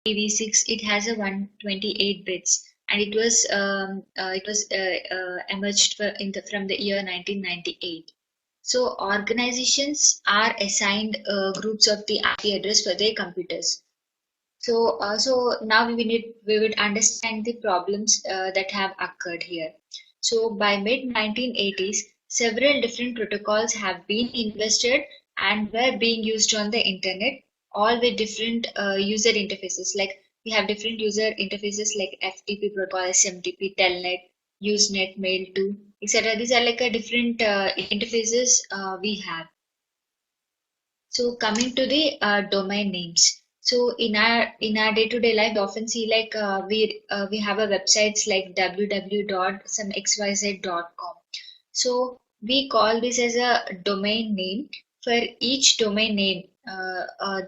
IPv6, it has a 128 bits, and it was emerged from the year 1998. So organizations are assigned groups of the IP address for their computers. So now we would understand the problems that have occurred here. So by mid 1980s, several different protocols have been invested and were being used on the internet, all with different user interfaces. Like we have different user interfaces like FTP protocol, SMTP, Telnet, Usenet, Mail2, etc. These are like a different interfaces we have. So coming to the domain names. So in our day-to-day life, we often see like we have a websites like www.somexyz.com. So we call this as a domain name. For each domain name,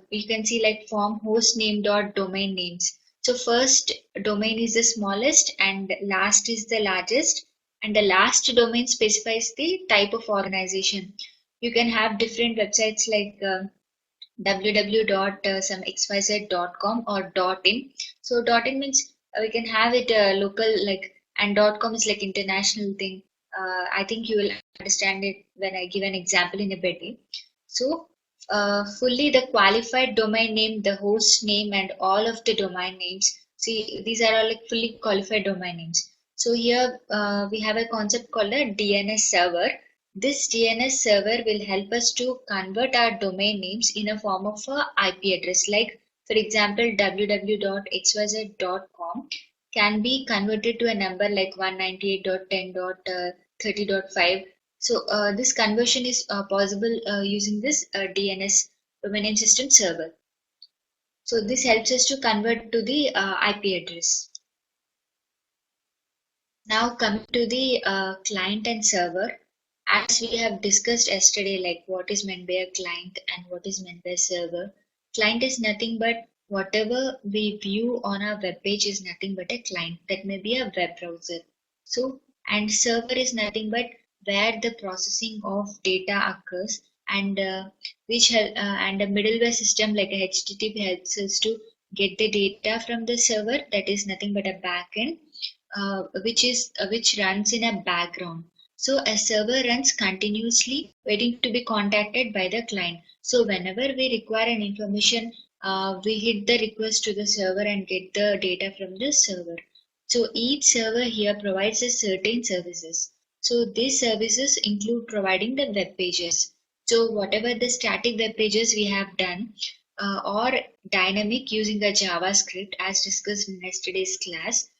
you can see like form host name dot domain names. So first domain is the smallest and last is the largest, and the last domain specifies the type of organization. You can have different websites like www.somexyz.com or .in. So .in means we can have it local, like, and .com is like international thing. I think you will understand it when I give an example in a bit. So fully the qualified domain name, the host name, and all of the domain names. See, these are all like fully qualified domain names. So here we have a concept called a DNS server. This DNS server will help us to convert our domain names in a form of a IP address. Like, for example, www.xyz.com can be converted to a number like 198.10.30.5. So this conversion is possible using this DNS domain name system server. So this helps us to convert to the IP address. Now coming to the client and server, as we have discussed yesterday, like what is meant by a client and what is meant by a server. Client is nothing but whatever we view on our web page is nothing but a client. That may be a web browser. So, and server is nothing but where the processing of data occurs, and and a middleware system like a HTTP helps us to get the data from the server. That is nothing but a backend which runs in a background. So a server runs continuously, waiting to be contacted by the client. So whenever we require an information, we hit the request to the server and get the data from the server. So each server here provides a certain services. So these services include providing the web pages. So whatever the static web pages we have done, or dynamic using the JavaScript as discussed in yesterday's class,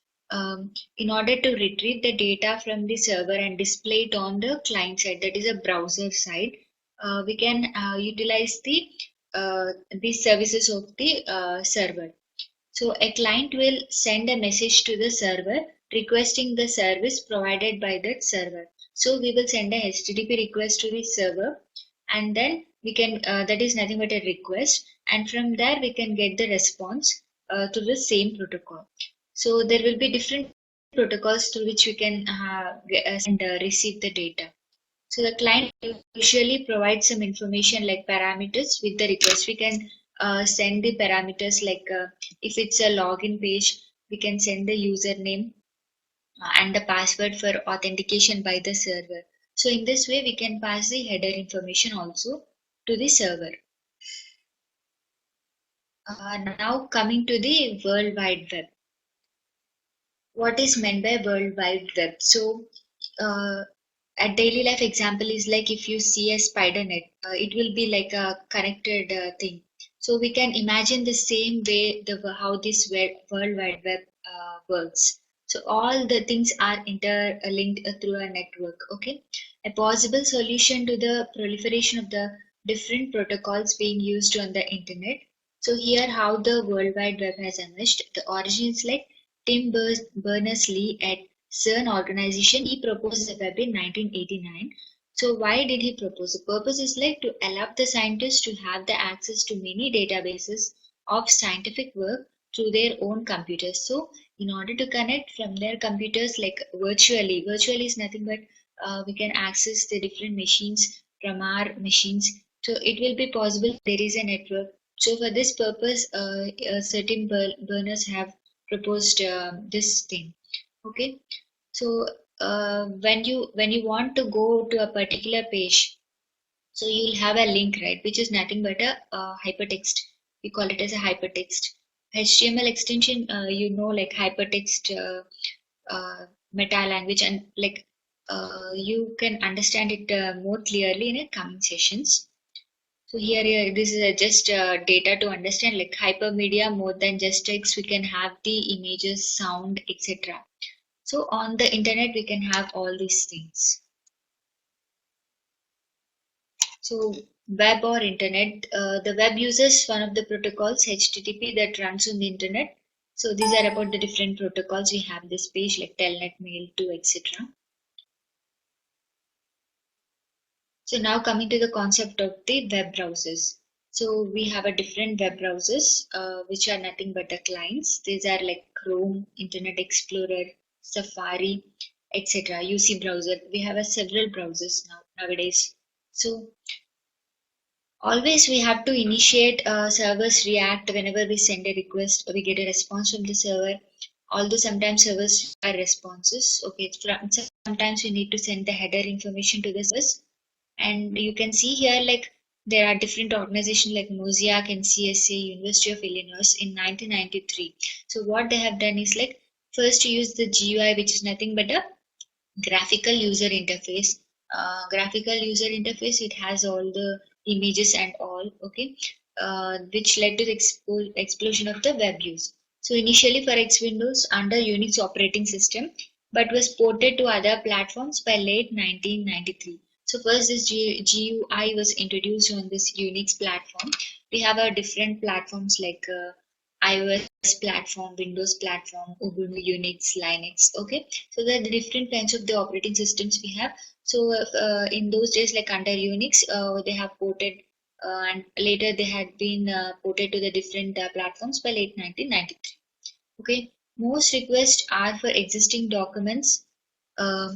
in order to retrieve the data from the server and display it on the client side, that is a browser side, we can utilize the services of the server. So a client will send a message to the server requesting the service provided by that server. So we will send a HTTP request to the server, and then we can that is nothing but a request, and from there we can get the response to the same protocol. So there will be different protocols through which we can send receive the data. So the client usually provides some information like parameters with the request. We can send the parameters like if it's a login page, we can send the username and the password for authentication by the server. So in this way, we can pass the header information also to the server. Now coming to the World Wide Web. What is meant by World Wide Web? So a daily life example is like if you see a spider net, it will be like a connected thing. So we can imagine the same way how this World Wide Web works. So all the things are interlinked through a network. Okay, a possible solution to the proliferation of the different protocols being used on the internet. So here, how the World Wide Web has emerged. The origin is like Tim Berners-Lee at CERN organization. He proposed the web in 1989. So why did he propose? The purpose is like to allow the scientists to have the access to many databases of scientific work through their own computers. So in order to connect from their computers like virtually is nothing but we can access the different machines from our machines. So it will be possible there is a network So for this purpose, certain burners have proposed this thing. Okay. So when you want to go to a particular page, so you'll have a link, right, which is nothing but a hypertext. We call it as a hypertext. HTML extension, like hypertext meta language, and like you can understand it more clearly in a coming sessions. So here this is just data to understand like hypermedia more than just text. We can have the images, sound, etc. So on the internet we can have all these things. So web or internet, the web uses one of the protocols HTTP that runs on the internet. So these are about the different protocols. We have this page like telnet, mail, 2, etc. So now coming to the concept of the web browsers. So we have a different web browsers, which are nothing but the clients. These are like Chrome, Internet Explorer, Safari, etc. UC browser. We have a several browsers nowadays. So always we have to initiate servers react whenever we send a request or we get a response from the server. Although sometimes servers are responses. Okay, sometimes we need to send the header information to the servers, and you can see here like there are different organizations like Mosaic and CSA, University of Illinois in 1993. So what they have done is like first to use the GUI, which is nothing but a graphical user interface. Graphical user interface, it has all the images and all, okay, which led to the explosion of the web use. So initially for X Windows under Unix operating system, but was ported to other platforms by late 1993. So first this GUI was introduced on this Unix platform. We have different platforms like iOS platform, Windows platform, Ubuntu, Unix, Linux. Okay, so there are the different kinds of the operating systems we have. So in those days, like under Unix, they have ported, and later they had been ported to the different platforms by late 1993. Okay, most requests are for existing documents. Uh,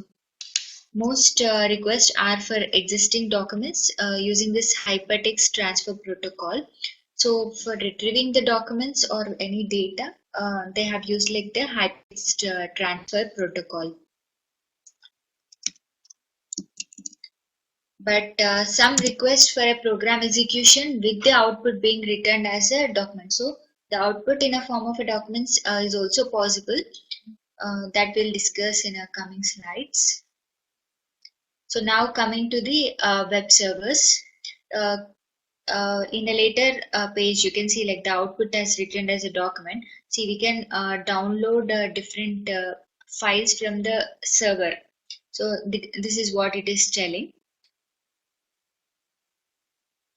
most requests are for existing documents using this hypertext transfer protocol. So for retrieving the documents or any data, they have used like the hypertext transfer protocol. But some request for a program execution with the output being returned as a document. So the output in a form of a document is also possible. That we'll discuss in our coming slides. So now coming to the web servers. Uh, in a later page, you can see like the output as written as a document. See, we can download different files from the server. So this is what it is telling.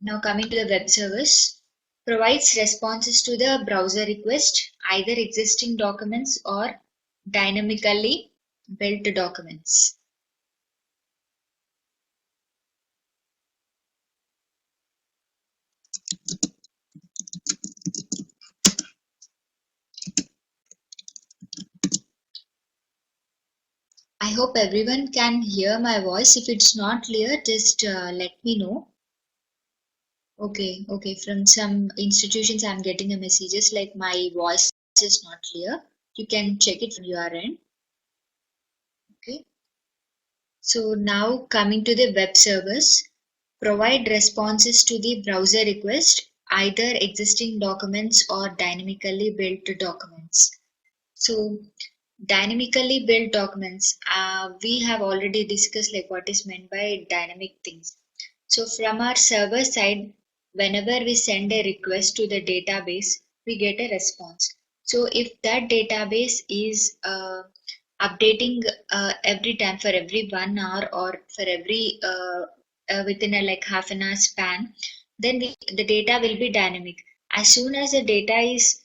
Now coming to the web servers, provides responses to the browser request, either existing documents or dynamically built documents. I hope everyone can hear my voice. If it's not clear, just let me know. Okay, okay. From some institutions, I'm getting a messages like my voice is not clear. You can check it from your end. Okay. So now coming to the web servers, provide responses to the browser request, either existing documents or dynamically built documents. So dynamically built documents, we have already discussed like what is meant by dynamic things. So from our server side, whenever we send a request to the database, we get a response. So if that database is updating every time for every 1 hour or for every within a like half an hour span, then the data will be dynamic. As soon as the data is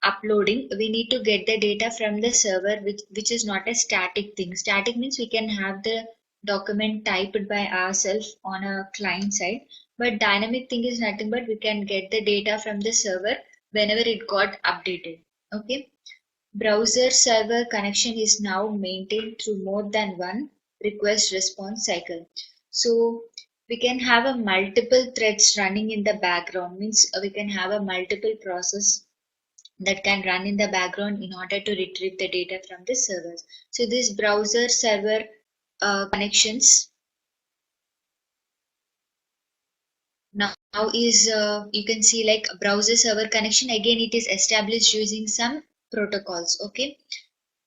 uploading, we need to get the data from the server, which is not a static thing. Static means we can have the document typed by ourselves on a client side, but dynamic thing is nothing but we can get the data from the server whenever it got updated. Okay, browser server connection is now maintained through more than one request response cycle. So we can have a multiple threads running in the background, means we can have a multiple process that can run in the background in order to retrieve the data from the servers. So this browser server connections now is you can see like browser server connection, again it is established using some protocols. Okay,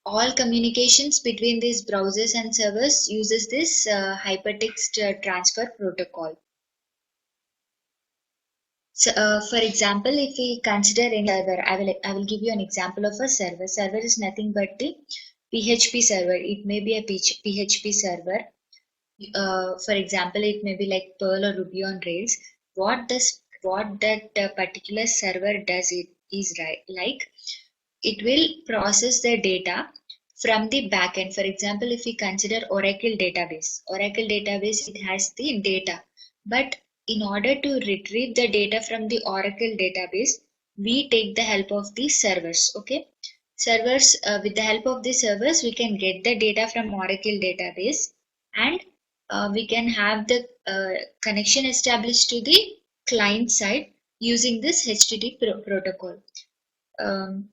all communications between these browsers and servers uses this hypertext transfer protocol. So, for example, if we consider any server, I will give you an example of a server. Server is nothing but the PHP server. It may be a PHP server. For example, it may be like Perl or Ruby on Rails. What that particular server does it is right like it will process the data from the backend. For example, if we consider Oracle database, it has the data. But in order to retrieve the data from the Oracle database, we take the help of the servers. Okay, servers with the help of the servers, we can get the data from Oracle database, and we can have the connection established to the client side using this HTTP protocol. Um,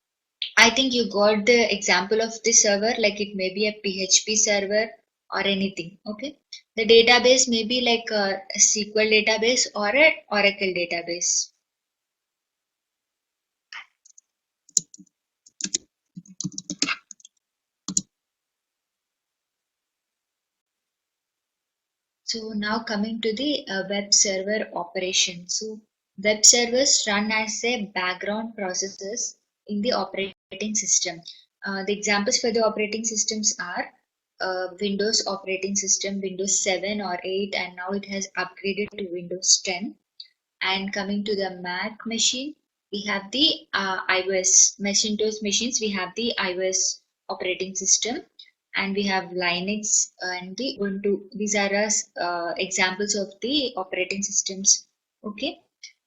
I think you got the example of the server, like it may be a PHP server or anything. Okay, the database may be like a SQL database or a Oracle database. So now coming to the web server operation. So web servers run as a background processes in the operating system. The examples for the operating systems are Windows operating system, Windows 7 or 8, and now it has upgraded to Windows 10. And coming to the Mac machine, we have the iOS. Macintosh machines, we have the iOS operating system, and we have Linux and the Ubuntu. These are examples of the operating systems. Okay,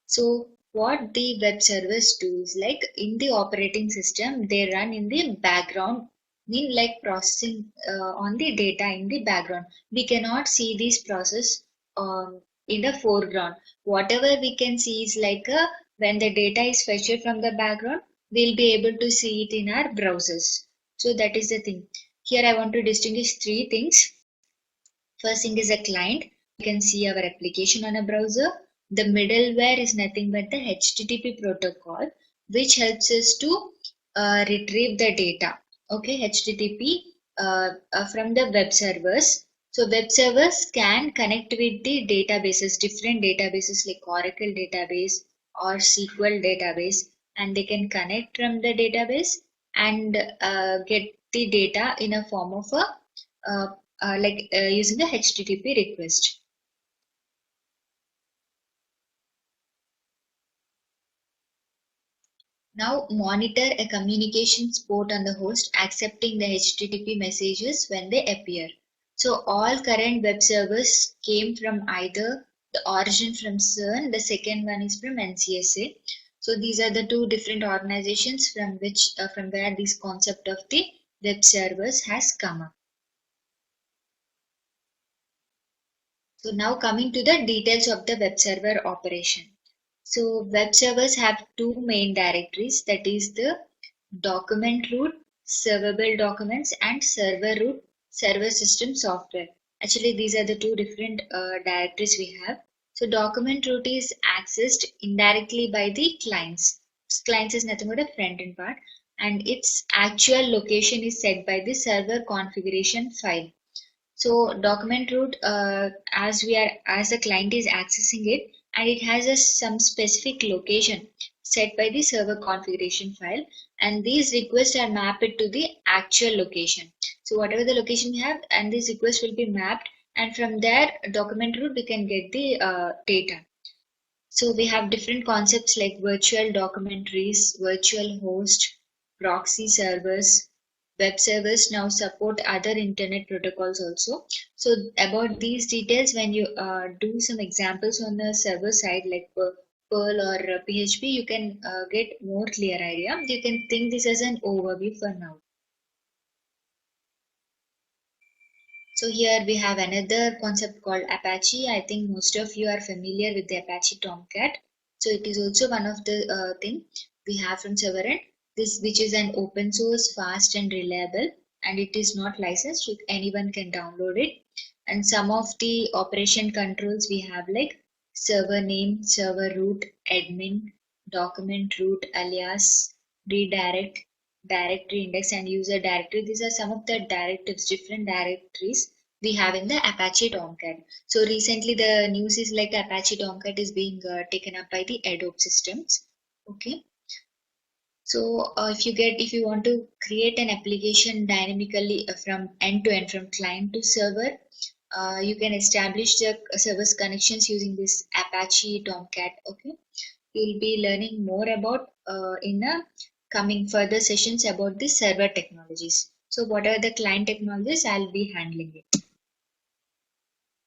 so what the web servers do is like in the operating system, they run in the background, mean like processing on the data in the background. We cannot see this process in the foreground. Whatever we can see is like when the data is fetched from the background, we'll be able to see it in our browsers. So that is the thing. Here I want to distinguish three things. First thing is a client. You can see our application on a browser. The middleware is nothing but the HTTP protocol, which helps us to retrieve the data. Okay, HTTP from the web servers. So web servers can connect with the databases, different databases like Oracle database or SQL database, and they can connect from the database and get the data in a form of a using the HTTP request. Now monitor a communications port on the host accepting the HTTP messages when they appear. So all current web servers came from either the origin from CERN, the second one is from NCSA. So these are the two different organizations from where this concept of the web servers has come up. So now coming to the details of the web server operation. So web servers have two main directories, that is the document root, servable documents, and server root, server system software. Actually, these are the two different directories we have. So document root is accessed indirectly by the clients. Clients is nothing but a front end part, and its actual location is set by the server configuration file. So document root, as a client is accessing it, and it has some specific location set by the server configuration file, and these requests are mapped to the actual location. So whatever the location we have, and these requests will be mapped, and from there document root we can get the data. So we have different concepts like virtual documentaries, virtual host, proxy servers. Web servers now support other internet protocols also. So about these details, when you do some examples on the server side like Perl or PHP, you can get more clear idea. You can think this as an overview for now. So here we have another concept called Apache. I think most of you are familiar with the Apache Tomcat. So it is also one of the thing we have from Sovereign. This which is an open source, fast and reliable, and it is not licensed. Anyone can download it. And some of the operation controls we have like server name, server root, admin, document root, alias, redirect, directory index and user directory. These are some of the directives, different directories we have in the Apache Tomcat. So recently the news is like Apache Tomcat is being taken up by the Adobe systems. Okay. So if you want to create an application dynamically from end to end, from client to server, you can establish the service connections using this Apache Tomcat. Okay, we'll be learning more about in a coming further sessions about the server technologies. So what are the client technologies? I'll be handling it.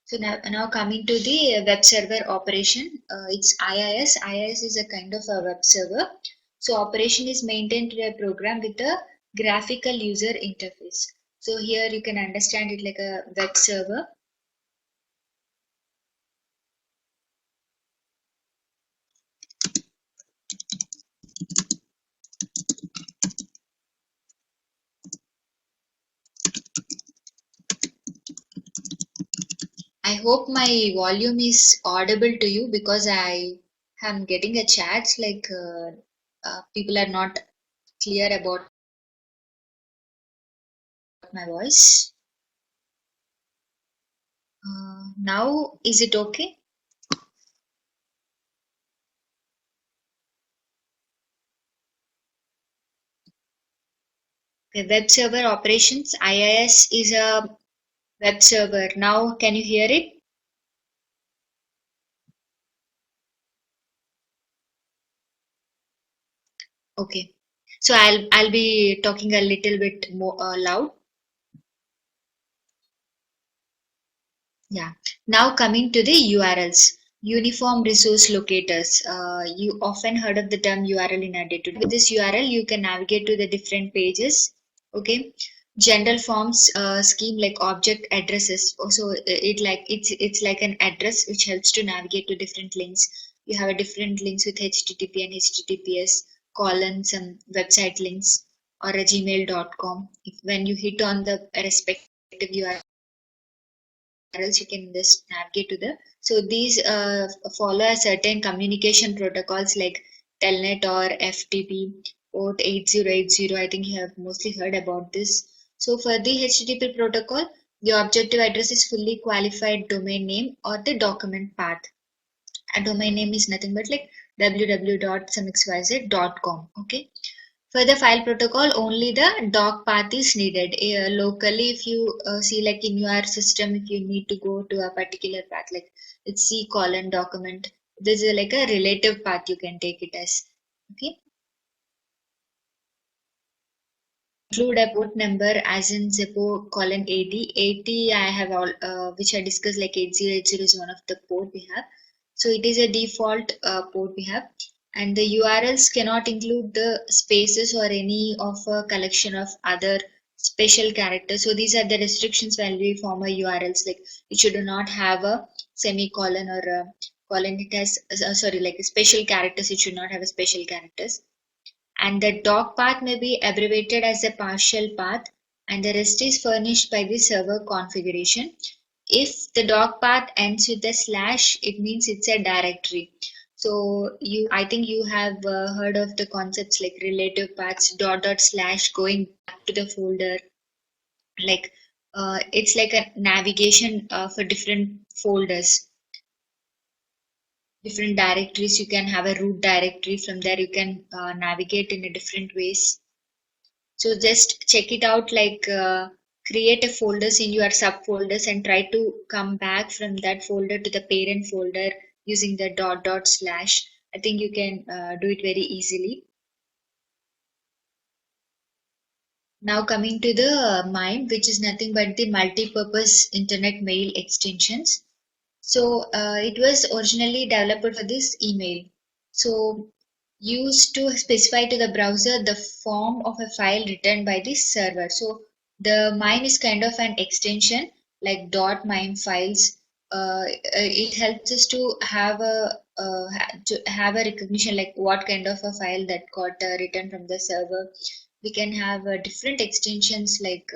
So now coming to the web server operation, it's IIS. IIS is a kind of a web server. So operation is maintained through a program with a graphical user interface. So here you can understand it like a web server. I hope my volume is audible to you because I am getting a chat like people are not clear about my voice. Now is it okay? The web server operations IIS is a web server. Now can you hear it? Okay. So I'll be talking a little bit more loud. Yeah. Now coming to the URLs, uniform resource locators. You often heard of the term URL in a day-to-day. With this URL, you can navigate to the different pages. Okay. General forms scheme like object addresses. Also, it's like an address which helps to navigate to different links. You have a different links with HTTP and HTTPS, colon some website links or a gmail.com. If when you hit on the respective URL else you can just navigate to the so these follow a certain communication protocols like telnet or ftp port 8080. I think you have mostly heard about this. So for the http protocol, the objective address is fully qualified domain name or the document path. A domain name is nothing but like www.somexyz.com. Okay. For the file protocol, only the doc path is needed. Locally, if you see like in your system, if you need to go to a particular path, like it's C colon document, this is like a relative path you can take it as. Okay. Include a port number as in Zippo colon 80. 80 I have all, which I discussed like 8080 is one of the port we have. So it is a default port we have. And the URLs cannot include the spaces or any of a collection of other special characters. So these are the restrictions when we form a URLs. Like it should not have a semicolon or a colon. It has sorry like special characters. It should not have a special characters, and the doc path may be abbreviated as a partial path, and the rest is furnished by the server configuration. If the doc path ends with a slash, it means it's a directory. So I think you have heard of the concepts like relative paths, dot dot slash going back to the folder. Like it's like a navigation for different folders, different directories. You can have a root directory. From there, you can navigate in a different ways. So just check it out, like create a folders in your subfolders and try to come back from that folder to the parent folder using the dot dot slash. I think you can do it very easily. Now coming to the MIME, which is nothing but the multi-purpose internet mail extensions. So it was originally developed for this email. So used to specify to the browser the form of a file written by the server. So the MIME is kind of an extension like .mime files. It helps us to have a recognition like what kind of a file that got written from the server. We can have different extensions like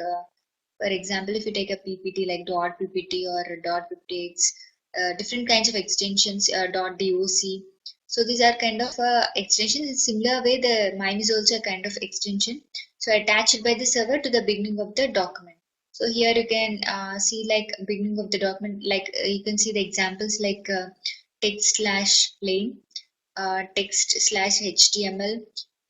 for example, if you take a PPT like .ppt or .pptx, different kinds of extensions, .doc. So these are kind of extensions. In similar way, the MIME is also a kind of extension. So attached by the server to the beginning of the document. So here you can see like beginning of the document, like you can see the examples like text slash plain, text slash HTML,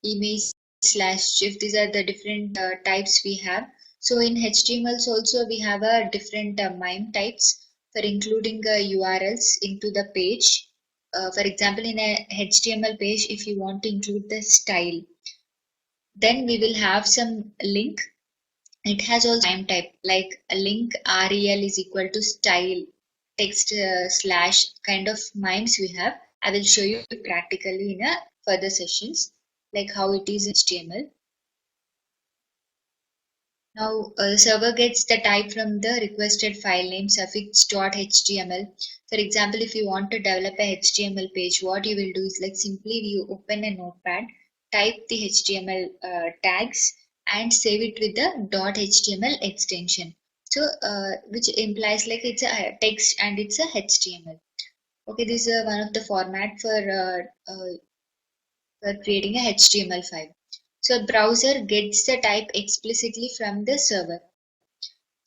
image slash GIF. These are the different types we have. So in HTMLs also we have a different MIME types for including URLs into the page. For example, in a HTML page, if you want to include the style, then we will have some link. It has also MIME type like a link rel is equal to style text slash kind of MIMEs we have. I will show you practically in a further sessions like how it is in HTML. Now, the server gets the type from the requested file name suffix.html. For example, if you want to develop a HTML page, what you will do is like simply you open a notepad, type the HTML tags, and save it with the .html extension. So, which implies like it's a text and it's a HTML. Okay, this is one of the format for creating a HTML file. So, browser gets the type explicitly from the server.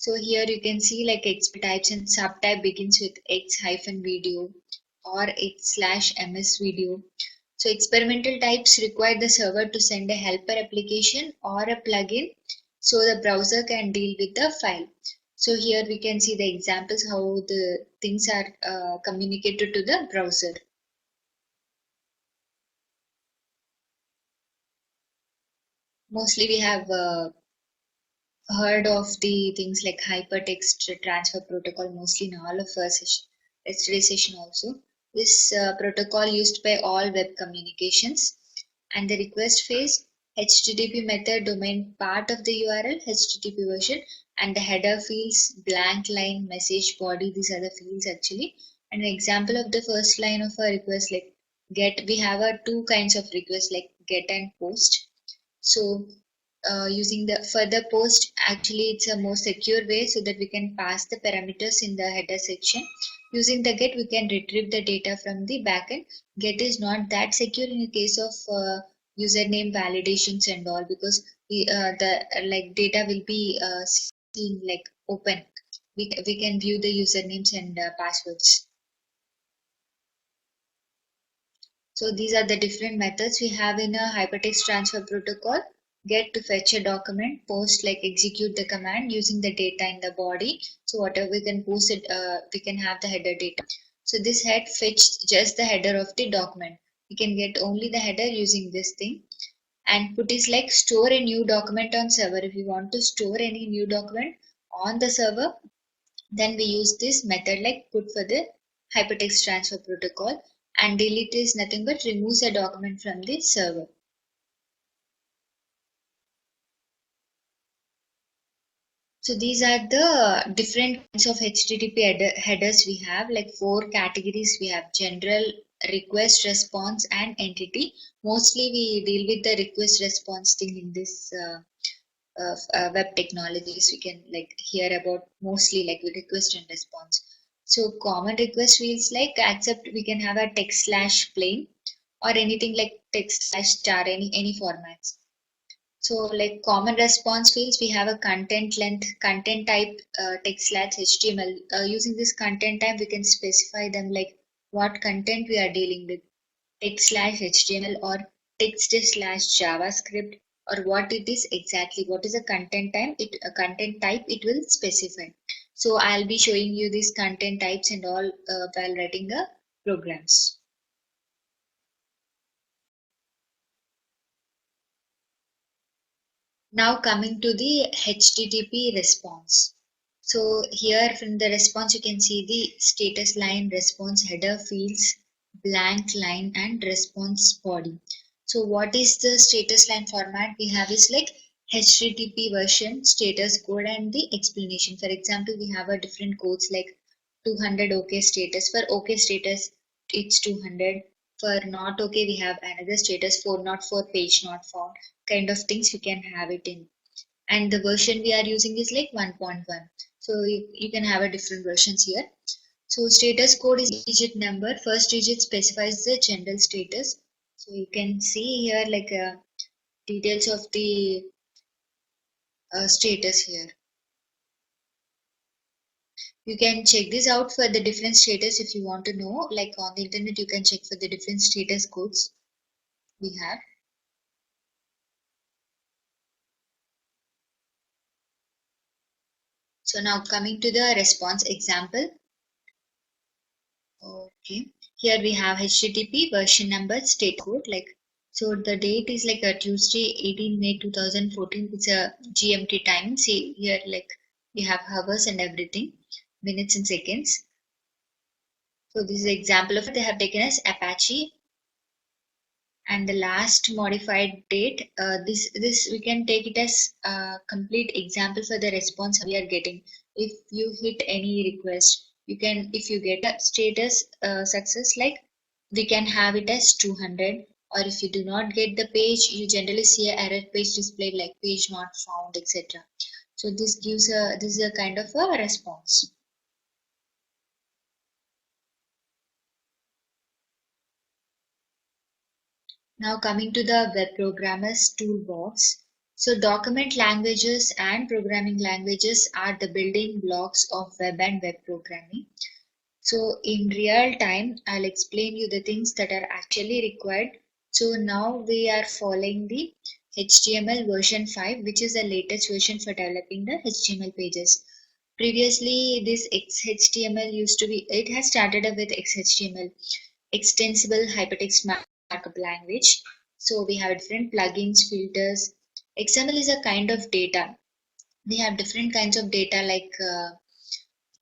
So here you can see like XP types and subtype begins with X hyphen video or X slash MS video. So experimental types require the server to send a helper application or a plugin so the browser can deal with the file. So here we can see the examples how the things are communicated to the browser. Mostly we have heard of the things like hypertext transfer protocol mostly in all of our yesterday session also. This protocol used by all web communications and the request phase, HTTP method domain part of the URL, HTTP version, and the header fields, blank line, message body, these are the fields actually. And an example of the first line of a request like get, we have two kinds of requests like get and post. So using the further post, actually it's a more secure way so that we can pass the parameters in the header section. Using the get, we can retrieve the data from the backend. Get is not that secure in the case of username validations and all because the like data will be seen like open. We can view the usernames and passwords. So these are the different methods we have in a hypertext transfer protocol. Get to fetch a document, post like execute the command using the data in the body. So whatever we can post it, we can have the header data. So this head fetch just the header of the document. We can get only the header using this thing. And put is like store a new document on server. If you want to store any new document on the server, then we use this method like put for the hypertext transfer protocol, and delete is nothing but removes a document from the server. So these are the different kinds of HTTP headers we have, like 4 categories we have: general, request response, and entity. Mostly we deal with the request response thing in this web technologies. We can like hear about mostly like request and response. So common request fields like accept, we can have a text slash plain or anything like text slash star, any formats. So like common response fields, we have a content length, content type, text slash HTML. Using this content type, we can specify them like what content we are dealing with, text slash HTML or text slash JavaScript, or what it is exactly, what is a content type, it will specify. So I'll be showing you these content types and all while writing the programs. Now coming to the HTTP response. So here from the response you can see the status line, response header fields, blank line and response body. So what is the status line format we have is like HTTP version, status code, and the explanation. For example, we have a different codes like 200 OK status. For OK status, it's 200. For not OK, we have another status 404 page not found. Kind of things you can have it in. And the version we are using is like 1.1. So you can have a different versions here. So status code is digit number. First digit specifies the general status. So you can see here like details of the status here. You can check this out for the different status if you want to know. Like on the internet, you can check for the different status codes we have. So now coming to the response example. Okay, here we have HTTP version number state code. Like so, the date is like a Tuesday, 18 May 2014. It's a GMT time. See here, like we have hours and everything, minutes and seconds. So this is an example of they have taken as Apache. And the last modified date, this we can take it as a complete example for the response we are getting. If you hit any request, you can, if you get a status success, like we can have it as 200. Or if you do not get the page, you generally see a error page displayed like page not found, etc. So this is a kind of a response. Now coming to the web programmers toolbox. So document languages and programming languages are the building blocks of web and web programming. So in real time, I'll explain you the things that are actually required. So now we are following the HTML version 5, which is the latest version for developing the HTML pages. Previously, this XHTML used to be, it has started with XHTML, extensible hypertext markup language. So we have different plugins, filters. XML is a kind of data. We have different kinds of data like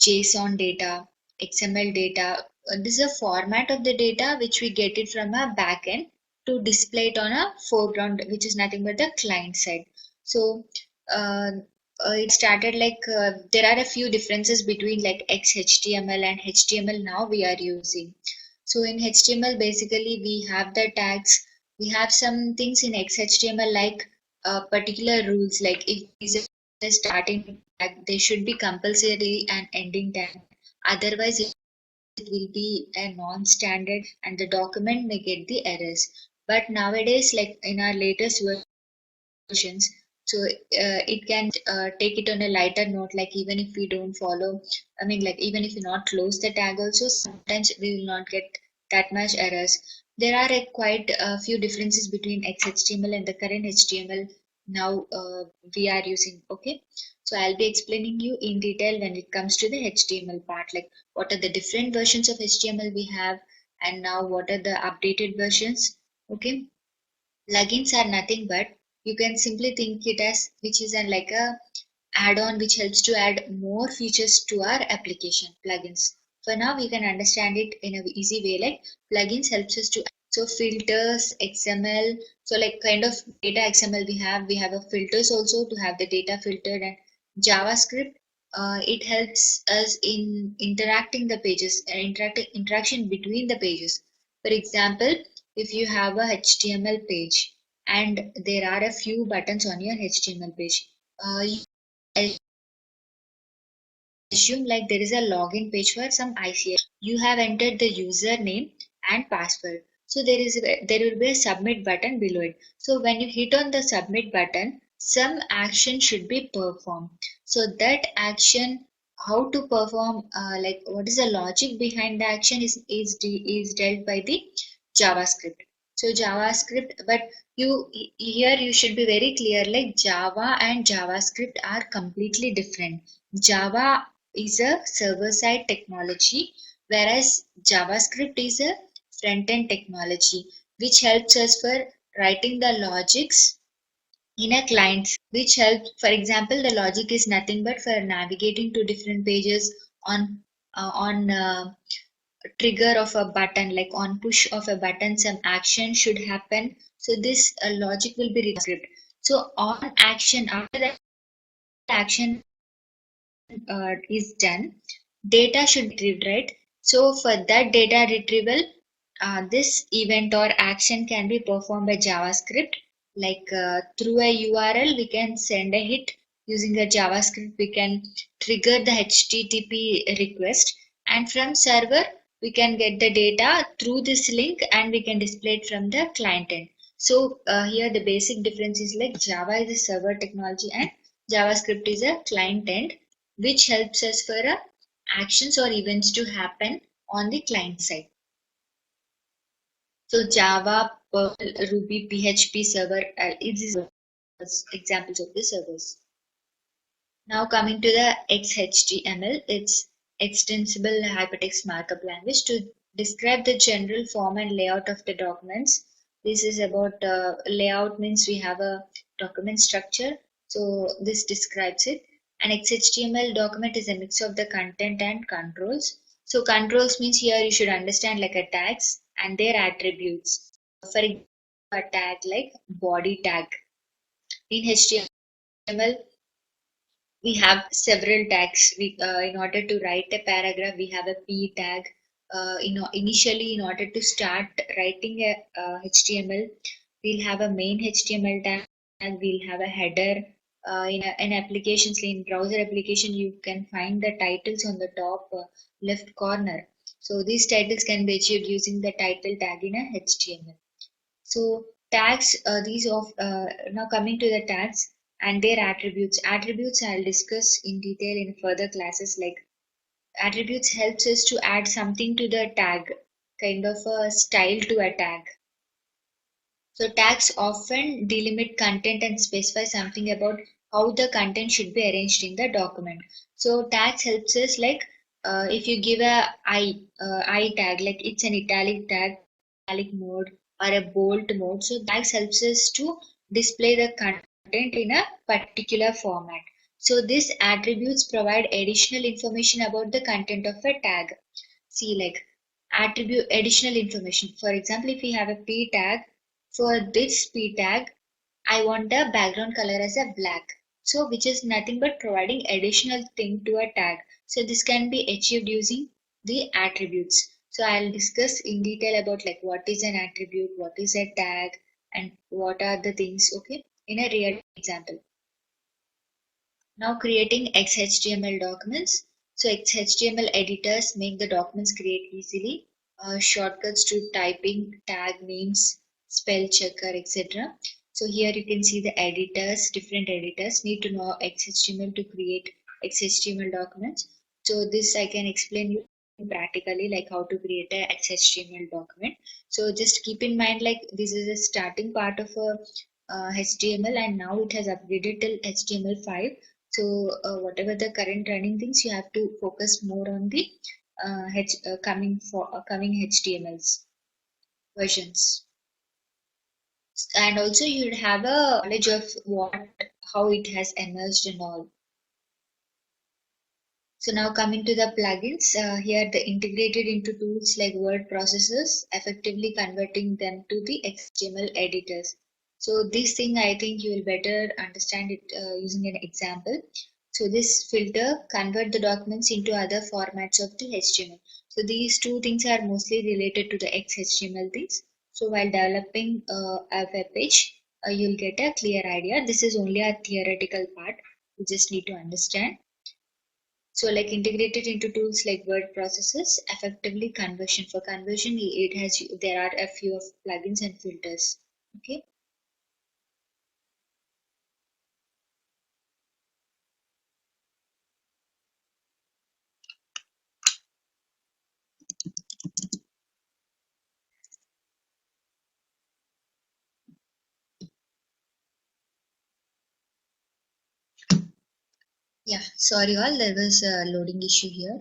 JSON data, XML data. This is a format of the data which we get it from a backend to display it on a foreground, which is nothing but the client side. So uh, it started like there are a few differences between like XHTML and HTML now we are using. So in HTML basically we have the tags. We have some things in XHTML like particular rules, like if is a starting tag, they should be compulsory and ending tag. Otherwise, it will be a non-standard and the document may get the errors. But nowadays, like in our latest versions, so it can take it on a lighter note, like even if we don't follow, I mean like even if we not close the tag also, sometimes we will not get that much errors. There are a quite a few differences between XHTML and the current HTML now we are using. Okay, so I'll be explaining you in detail when it comes to the HTML part, like what are the different versions of HTML we have, and now what are the updated versions. Okay, plugins are nothing but, you can simply think it as, which is an like a add-on which helps to add more features to our application. Plugins, for now we can understand it in a easy way, like plugins helps us to, so filters, XML, so like kind of data XML we have a filters also to have the data filtered, and JavaScript, it helps us in interacting the pages, interaction between the pages. For example, if you have a HTML page and there are a few buttons on your HTML page, you assume like there is a login page for some ICS. You have entered the username and password. So there will be a submit button below it. So when you hit on the submit button, some action should be performed. So that action, how to perform, like what is the logic behind the action is dealt by the JavaScript. So JavaScript, but you here you should be very clear, like Java and JavaScript are completely different. Java is a server-side technology, whereas JavaScript is a front-end technology, which helps us for writing the logics in a client, which helps, for example, the logic is nothing but for navigating to different pages on trigger of a button, like on push of a button, some action should happen. So this logic will be JavaScript. So on action, after that action is done, data should be retrieved, right? So for that data retrieval, this event or action can be performed by JavaScript. Like through a URL, we can send a hit using the JavaScript. We can trigger the HTTP request, and from server we can get the data through this link, and we can display it from the client end. So here the basic difference is like Java is a server technology and JavaScript is a client end, which helps us for actions or events to happen on the client side. So Java, Perl, Ruby, PHP server, these are examples of the servers. Now coming to the XHTML, it's extensible hypertext markup language to describe the general form and layout of the documents. This is about layout means we have a document structure. So this describes it. An XHTML document is a mix of the content and controls. So controls means here you should understand like a tags and their attributes. For example, a tag like body tag. In HTML, we have several tags. In order to write a paragraph, we have a p tag. Initially, in order to start writing a HTML, we'll have a main HTML tag. We'll have a header. In applications, in browser application, you can find the titles on the top left corner. So these titles can be achieved using the title tag in a HTML. So tags, these of now coming to the tags and their attributes. Attributes I'll discuss in detail in further classes. Like attributes helps us to add something to the tag, kind of a style to a tag. So tags often delimit content and specify something about how the content should be arranged in the document. So tags helps us like if you give a I tag, like it's an italic tag, italic mode or a bold mode. So tags helps us to display the content in a particular format. So these attributes provide additional information about the content of a tag. See, like attribute additional information. For example, if we have a p tag, for this p tag I want the background color as a black, so which is nothing but providing additional thing to a tag. So this can be achieved using the attributes. So I'll discuss in detail about like what is an attribute, what is a tag, and what are the things, okay, in a real example. Now creating XHTML documents. So XHTML editors make the documents create easily. Shortcuts to typing, tag names, spell checker, etc. So here you can see the editors, different editors need to know XHTML to create XHTML documents. So this I can explain you practically like how to create a XHTML document. So just keep in mind like this is a starting part of a HTML and now it has upgraded till HTML5. So whatever the current running things, you have to focus more on the coming HTMLs versions, and also you'd have a knowledge of what how it has emerged and all. So now coming to the plugins, here the integrated into tools like word processors, effectively converting them to the HTML editors. So this thing I think you will better understand it using an example. So this filter convert the documents into other formats of the HTML. So these two things are mostly related to the XHTML things. So while developing a web page, you'll get a clear idea. This is only a theoretical part. You just need to understand. So like integrated into tools like word processors, effectively conversion. For conversion, it has there are a few of plugins and filters. Okay. Yeah, sorry all, there was a loading issue here.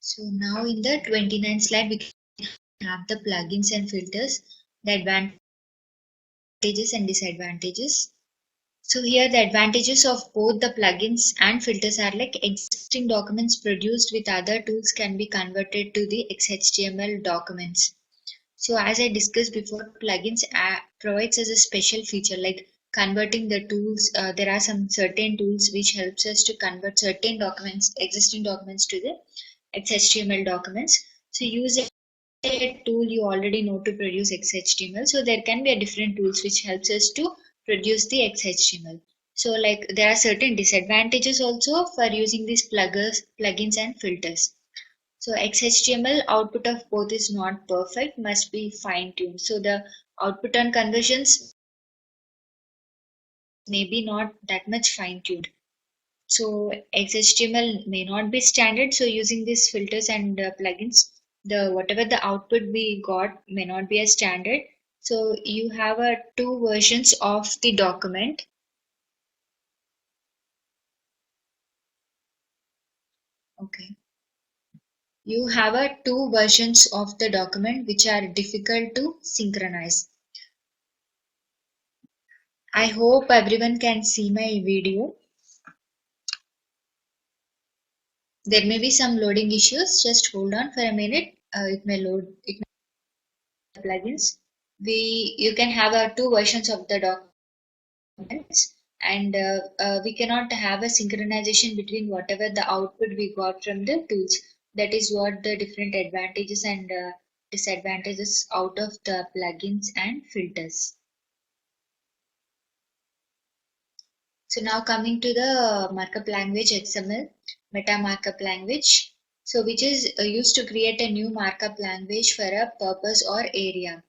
So now in the 29th slide, we have the plugins and filters, the advantages and disadvantages. So here the advantages of both the plugins and filters are like existing documents produced with other tools can be converted to the XHTML documents. So as I discussed before, plugins provides us a special feature like converting the tools. There are some certain tools which helps us to convert certain documents, existing documents to the XHTML documents. So use a tool you already know to produce XHTML. So there can be a different tools which helps us to produce the XHTML. So like there are certain disadvantages also for using these plugins and filters. So XHTML output of both is not perfect, must be fine tuned. So the output and conversions may be not that much fine tuned. So XHTML may not be standard. So using these filters and plugins, the whatever the output we got may not be a standard. So you have a two versions of the document. Okay. You have a two versions of the document which are difficult to synchronize. I hope everyone can see my video. There may be some loading issues. Just hold on for a minute. It may load. It may plugins. You can have two versions of the documents, and we cannot have a synchronization between whatever the output we got from the tools. That is what the different advantages and disadvantages out of the plugins and filters. So now coming to the markup language XML, meta markup language. So which is used to create a new markup language for a purpose or area.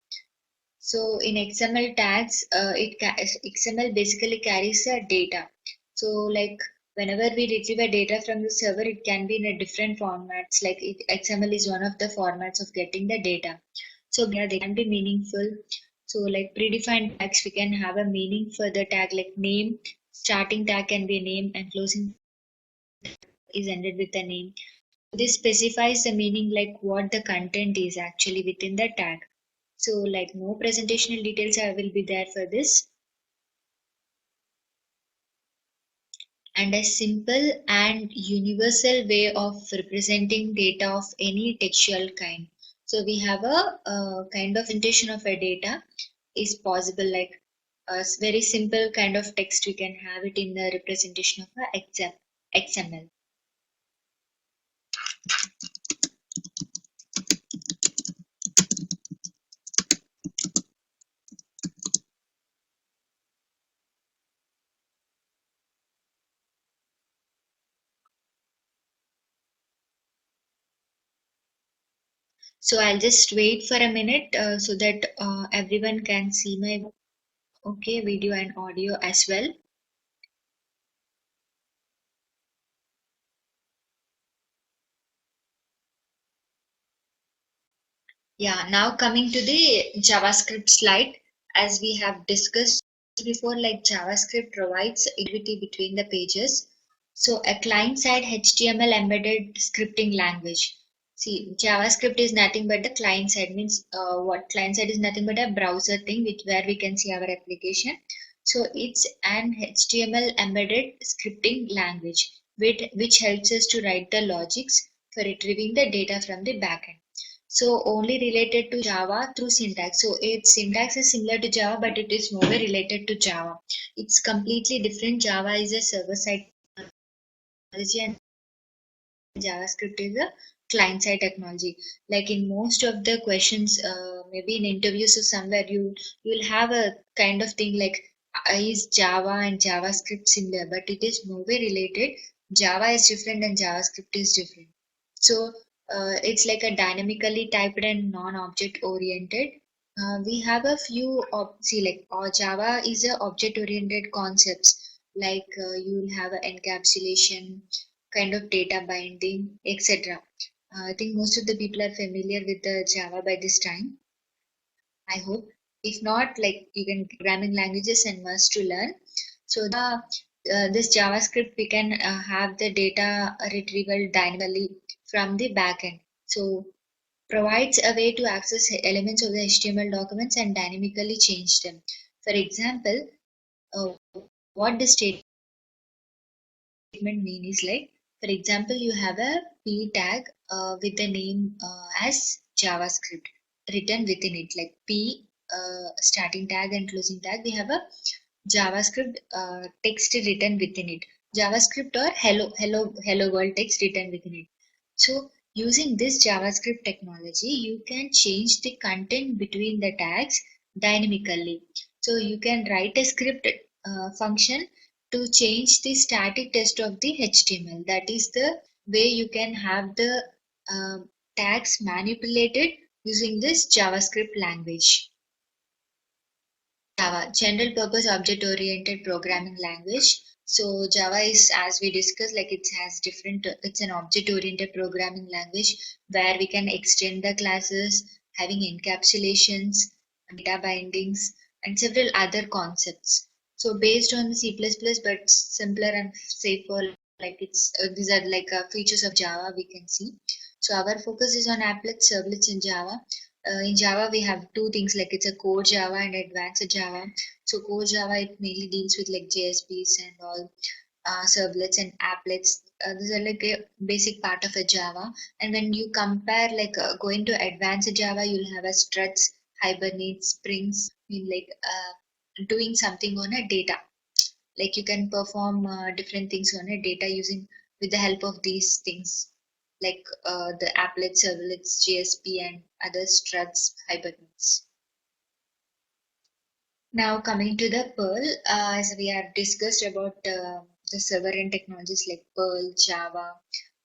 So in XML tags, XML basically carries the data. So like whenever we retrieve a data from the server, it can be in a different formats. Like XML is one of the formats of getting the data. So yeah, they can be meaningful. So like predefined tags, we can have a meaning for the tag like name. Starting tag can be a name and closing is ended with a name. This specifies the meaning like what the content is actually within the tag. So like no presentational details will be there for this, and a simple and universal way of representing data of any textual kind. So we have a kind of presentation of a data is possible like a very simple kind of text we can have it in the representation of a XML. So I'll just wait for a minute so that everyone can see my okay video and audio as well. Yeah, now coming to the JavaScript slide, as we have discussed before, like JavaScript provides equity between the pages. So a client-side HTML embedded scripting language. See, JavaScript is nothing but the client side means what client side is nothing but a browser thing which where we can see our application. So it's an HTML embedded scripting language which helps us to write the logics for retrieving the data from the backend. So only related to Java through syntax. So its syntax is similar to Java, but it is nowhere related to Java. It's completely different. Java is a server-side technology and JavaScript is a client-side technology. Like in most of the questions, maybe in interviews or somewhere, you will have a kind of thing like is Java and JavaScript similar, but it is nowhere related. Java is different and JavaScript is different. So it's like a dynamically typed and non-object oriented. We have a few see like Java is a object oriented concepts like you will have an encapsulation kind of data binding, etc. I think most of the people are familiar with the Java by this time. I hope. If not, like even programming languages and must to learn. So this JavaScript we can have the data retrieval dynamically from the backend. So provides a way to access elements of the HTML documents and dynamically change them. For example, uh, What the statement mean is like, for example, you have a p tag with the name as JavaScript written within it, like p starting tag and closing tag. We have a JavaScript text written within it. JavaScript or hello world text written within it. So using this JavaScript technology, you can change the content between the tags dynamically. So you can write a script function to change the static text of the HTML. That is the way you can have the tags manipulated using this JavaScript language. Java, general purpose object oriented programming language. So Java is, as we discussed, like it has different, it's an object oriented programming language where we can extend the classes, having encapsulations, data bindings, and several other concepts. So based on the C++, but simpler and safer, like it's, these are like features of Java we can see. So our focus is on applets, servlets in Java. In Java, we have two things, like it's a core Java and advanced Java. So core Java, it mainly deals with like JSPs and all, servlets and applets. These are like a basic part of a Java. And when you compare like going to advanced Java, you'll have a struts, hibernate, springs, mean like doing something on a data. Like you can perform different things on a data using with the help of these things, like the applet, servlets, JSP, and other struts, hibernates. Now coming to the Perl, as we have discussed about the server-end technologies like Perl, Java,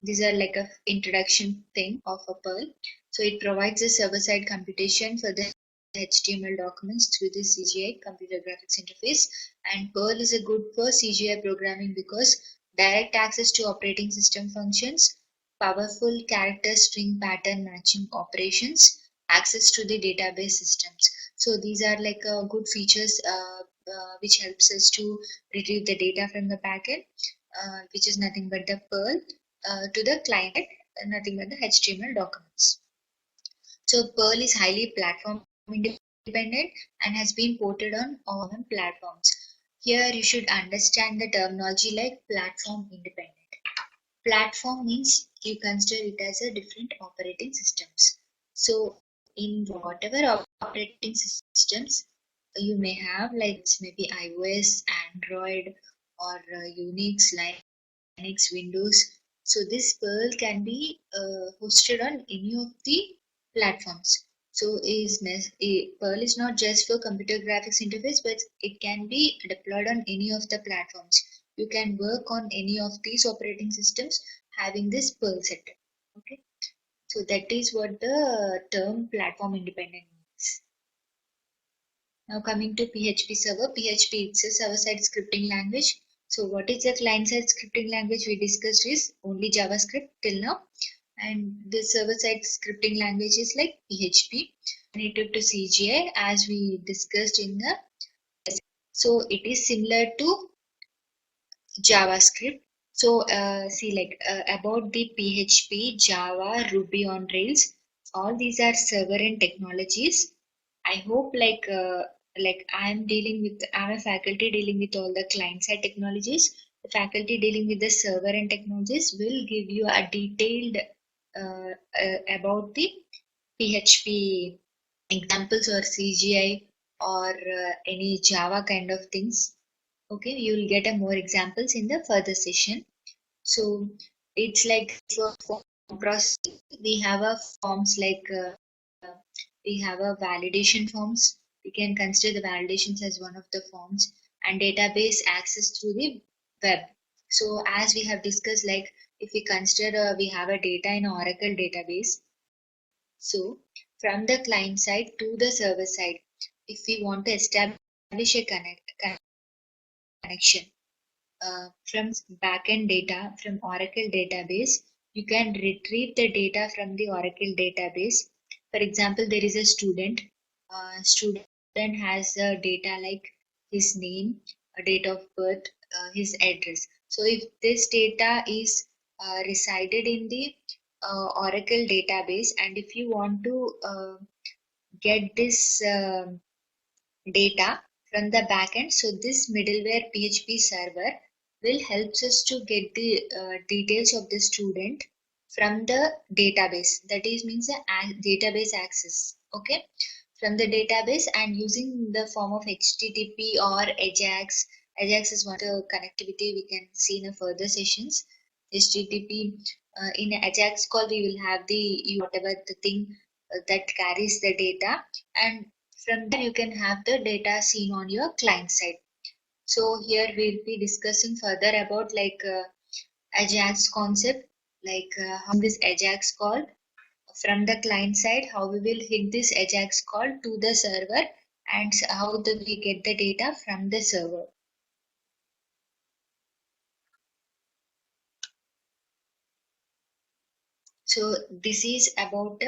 these are like a introduction thing of a Perl. So it provides a server-side computation for the HTML documents through the CGI, computer graphics interface, and Perl is a good for CGI programming because direct access to operating system functions, powerful character string pattern matching operations, access to the database systems. So these are like good features which helps us to retrieve the data from the backend, which is nothing but the Perl, to the client, nothing but the HTML documents. So Perl is highly platform independent and has been ported on all platforms. Here you should understand the terminology like platform independent. Platform means you consider it as a different operating systems. So in whatever operating systems you may have, like it's maybe iOS, Android, or Unix, Linux, Windows. So this Perl can be hosted on any of the platforms. So Perl is not just for computer graphics interface, but it can be deployed on any of the platforms. You can work on any of these operating systems having this Perl setup. Okay, so that is what the term platform independent means. Now coming to PHP server, PHP it's a server-side scripting language. So what is the client-side scripting language we discussed is only JavaScript till now. And the server-side scripting language is like PHP native to CGI as we discussed in the. So it is similar to JavaScript. So see like about the PHP, Java, Ruby on Rails, all these are server-end technologies. I hope like I'm a faculty dealing with all the client side technologies. The faculty dealing with the server and technologies will give you a detailed about the PHP examples or CGI or any Java kind of things. Okay, you will get a more examples in the further session. So it's like for form process, we have a forms like we have a validation forms. We can consider the validations as one of the forms, and database access through the web. So as we have discussed, like if we consider we have a data in Oracle database. So from the client side to the server side, if we want to establish a connection from backend data from Oracle database, you can retrieve the data from the Oracle database. For example, there is a student. Student has data like his name, a date of birth, his address. So if this data is resided in the Oracle database, and if you want to get this data from the backend. So this middleware PHP server will helps us to get the details of the student from the database. That is means the database access. Okay, from the database and using the form of HTTP or AJAX. AJAX is one of the connectivity we can see in a further sessions. HTTP in AJAX call we will have the whatever the thing that carries the data, and from there you can have the data seen on your client side. So here we'll be discussing further about like Ajax concept, like how this Ajax call from the client side, how we will hit this Ajax call to the server, and how we get the data from the server. So this is about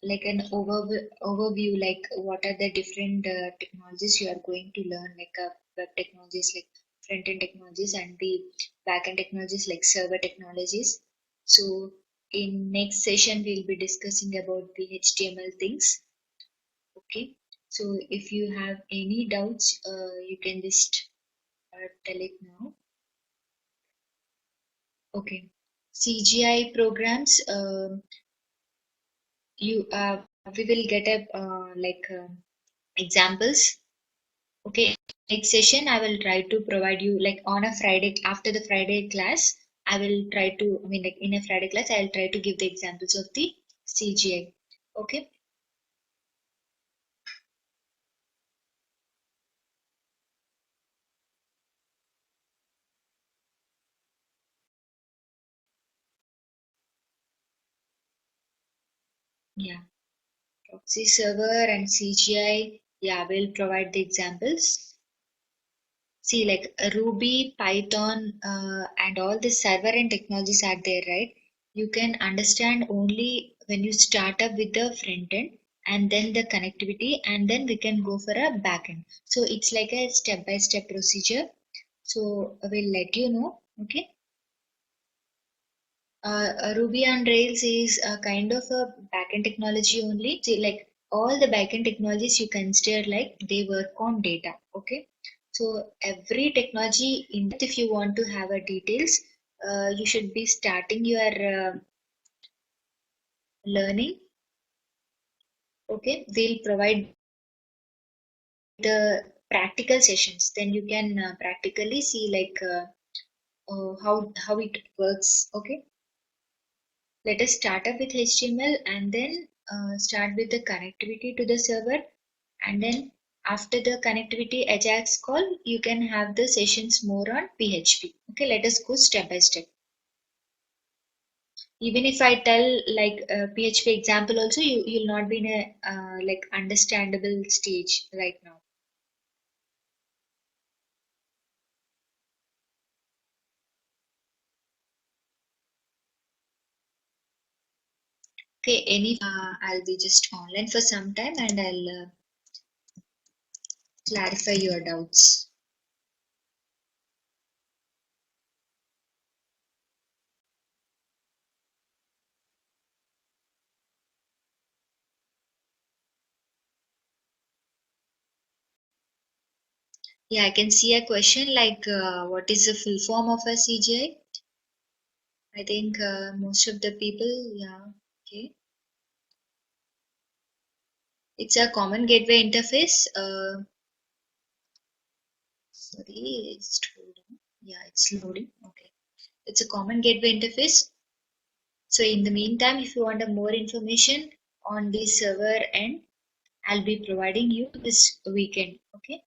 like an overview, like what are the different technologies you are going to learn, like web technologies, like front end technologies, and the back end technologies, like server technologies. So in next session we'll be discussing about the HTML things. Okay. So if you have any doubts, you can just tell it now. Okay. CGI programs. You We will get a like examples. Okay, next session I will try to provide you, like on a Friday, after the Friday class I will try to, I mean, like in a Friday class I'll try to give the examples of the CGI. Okay. Yeah, proxy server and CGI, yeah, will provide the examples. See, like Ruby, Python, and all the server and technologies are there, right? You can understand only when you start up with the front end and then the connectivity, and then we can go for a back end. So it's like a step by step procedure. So I will let you know. Okay. Ruby on Rails is a kind of a backend technology only. See, like all the backend technologies you consider, like they work on data. Okay, so every technology, in depth, if you want to have a details, you should be starting your learning. Okay, we'll provide the practical sessions. Then you can practically see like how it works. Okay. Let us start up with HTML and then start with the connectivity to the server, and then after the connectivity Ajax call you can have the sessions more on PHP. Okay, let us go step by step. Even if I tell like PHP example also, you'll not be in a like understandable stage right now. Okay, I'll be just online for some time and I'll clarify your doubts. Yeah, I can see a question like what is the full form of a CGI? I think most of the people, yeah, okay. It's a common gateway interface. Sorry, it's loading. Yeah, it's loading. Okay. It's a common gateway interface. So in the meantime, if you want more information on the server end, I'll be providing you this weekend. Okay.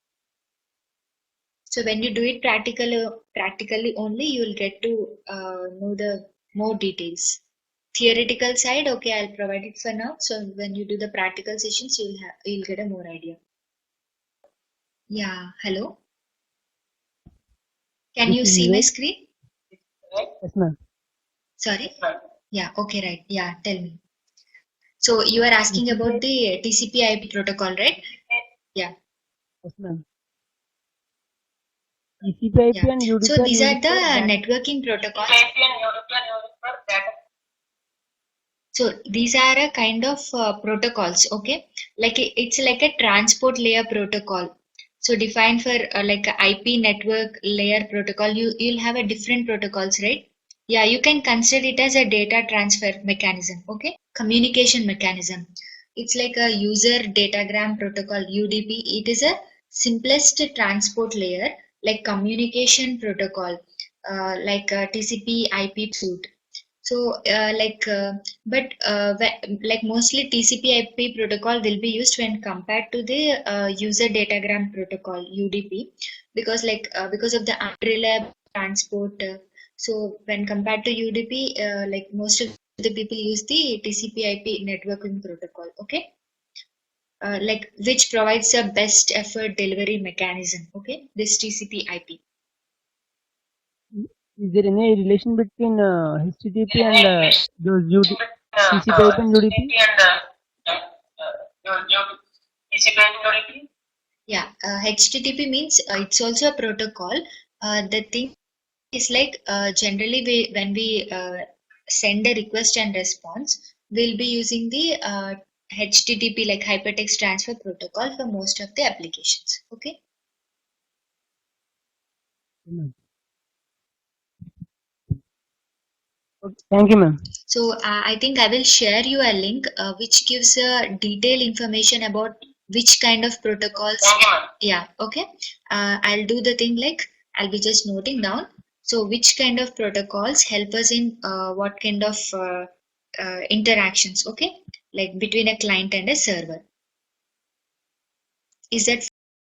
So when you do it practically only, you will get to know the more details. Theoretical side, okay, I'll provide it for now. So when you do the practical sessions, you'll get a more idea. Yeah, hello. Can This you is see my Vivek. screen? Yes, ma'am. Sorry. Yeah, okay, right. Yeah, tell me. So you are asking TCP, about the TCP/IP protocol, right? Yeah, yes, ma'am. TCP/IP yeah. and So UDP are these are used the for data. networking protocols. So these are a kind of protocols, okay? Like it's like a transport layer protocol. So defined for like a IP network layer protocol, you'll have a different protocols, right? Yeah, you can consider it as a data transfer mechanism, okay? Communication mechanism. It's like a user datagram protocol (UDP). It is a simplest transport layer, like communication protocol, like TCP/IP suite. So, like mostly TCP/IP protocol will be used when compared to the user datagram protocol (UDP), because because of the unreliable transport. So when compared to UDP, like most of the people use the TCP/IP networking protocol. Okay, like which provides a best effort delivery mechanism. Okay, this TCP/IP. Is there any relation between HTTP and those TCP/IP and UDP? Yeah, HTTP means it's also a protocol. The thing is like generally when we send a request and response, we'll be using the HTTP like hypertext transfer protocol for most of the applications. Okay. Ma'am. Okay. Thank you, ma'am. So I think I will share you a link which gives detailed information about which kind of protocols. Yeah, okay. I'll do the thing like I'll be just noting down. So which kind of protocols help us in what kind of interactions, okay? Like between a client and a server. Is that